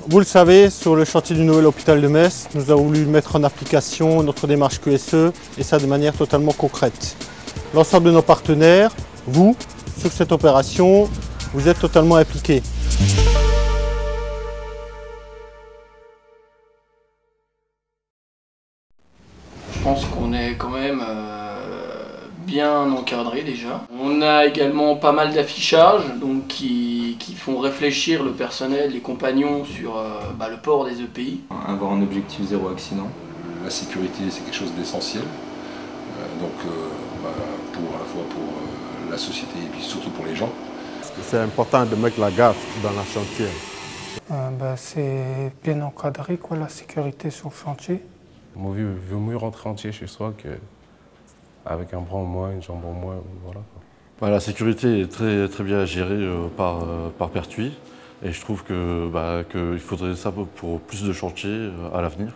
Vous le savez, sur le chantier du nouvel hôpital de Metz, nous avons voulu mettre en application notre démarche QSE et ça de manière totalement concrète. L'ensemble de nos partenaires, vous, sur cette opération, vous êtes totalement impliqués. Je pense qu'on est quand même bien encadré déjà. On a également pas mal d'affichages donc qui font réfléchir le personnel, les compagnons sur le port des EPI. Avoir un objectif zéro accident. La sécurité, c'est quelque chose d'essentiel, à la fois pour la société et puis surtout pour les gens. C'est important de mettre la gaffe dans le chantier. C'est bien encadré, la sécurité sur le chantier. Il vaut mieux rentrer entier chez soi qu'avec un bras en moins, une jambe en moins. Voilà. La sécurité est très bien gérée par Pertuis et je trouve qu'il faudrait ça pour plus de chantiers à l'avenir.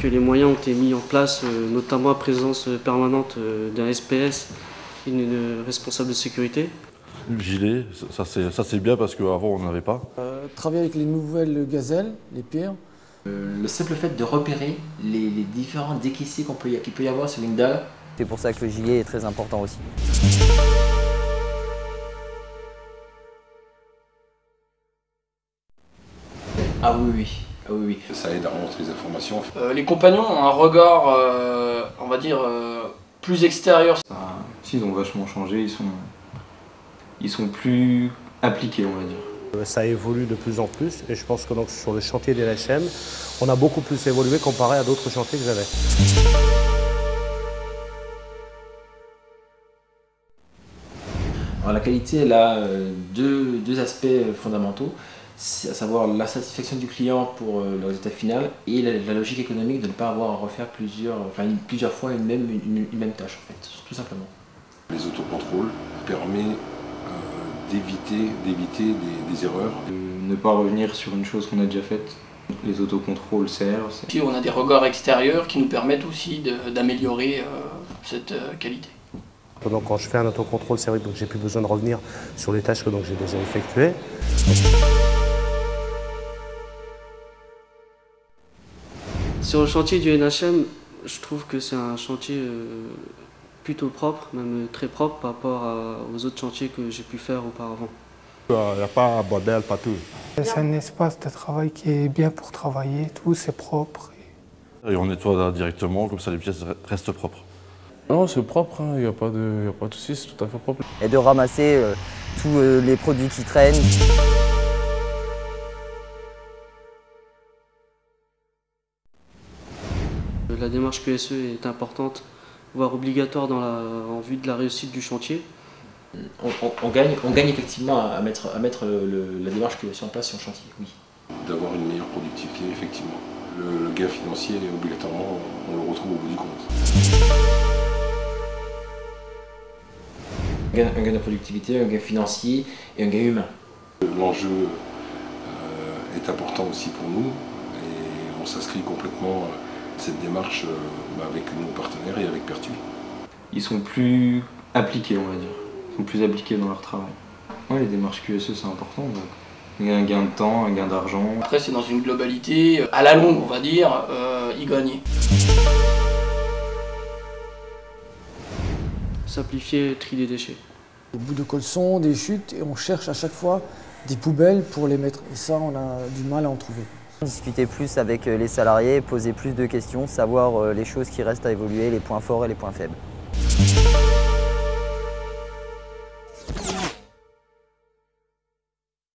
Que les moyens ont été mis en place, notamment la présence permanente d'un SPS, une responsable de sécurité. Le gilet, ça c'est bien parce qu'avant on n'avait pas. Travailler avec les nouvelles gazelles, les pires. Le simple fait de repérer les différents décaissiers qu'il peut y avoir sur une dalle. C'est pour ça que le gilet est très important aussi. Ah oui. Ça aide à remontrer les informations. Les compagnons ont un regard, on va dire, plus extérieur. Ils ont vachement changé, ils sont plus appliqués, on va dire. Ça évolue de plus en plus et je pense que donc, sur le chantier des LHM, on a beaucoup plus évolué comparé à d'autres chantiers que j'avais. Alors, la qualité, elle a deux aspects fondamentaux, à savoir la satisfaction du client pour le résultat final et la logique économique de ne pas avoir à refaire plusieurs fois une même tâche, en fait, tout simplement. Les autocontrôles permettent d'éviter des erreurs. Ne pas revenir sur une chose qu'on a déjà faite. Les autocontrôles servent. Puis on a des regards extérieurs qui nous permettent aussi d'améliorer cette qualité. Donc quand je fais un autocontrôle, c'est vrai que j'ai plus besoin de revenir sur les tâches que j'ai déjà effectuées. Sur le chantier du NHM, je trouve que c'est un chantier plutôt propre, même très propre par rapport aux autres chantiers que j'ai pu faire auparavant. Il n'y a pas de bordel partout. C'est un espace de travail qui est bien pour travailler, tout c'est propre. Et on nettoie directement, comme ça les pièces restent propres. Non, c'est propre, il n'y a pas de souci, c'est tout à fait propre. Et de ramasser tous les produits qui traînent. La démarche QSE est importante, voire obligatoire en vue de la réussite du chantier. On gagne effectivement à mettre la démarche QSE en place sur le chantier, oui. D'avoir une meilleure productivité, effectivement. Le gain financier, obligatoirement, on le retrouve au bout du compte. Un gain de productivité, un gain financier et un gain humain. L'enjeu est important aussi pour nous et on s'inscrit complètement cette démarche avec nos partenaires et avec Pertuis. Ils sont plus appliqués, on va dire. Ils sont plus appliqués dans leur travail. Ouais, les démarches QSE, c'est important. Donc. Il y a un gain de temps, un gain d'argent. Après, c'est dans une globalité, à la longue, on va dire, y gagner. Simplifier le tri des déchets. Des bouts de caleçon, des chutes, et on cherche à chaque fois des poubelles pour les mettre. Et ça, on a du mal à en trouver. Discuter plus avec les salariés, poser plus de questions, savoir les choses qui restent à évoluer, les points forts et les points faibles.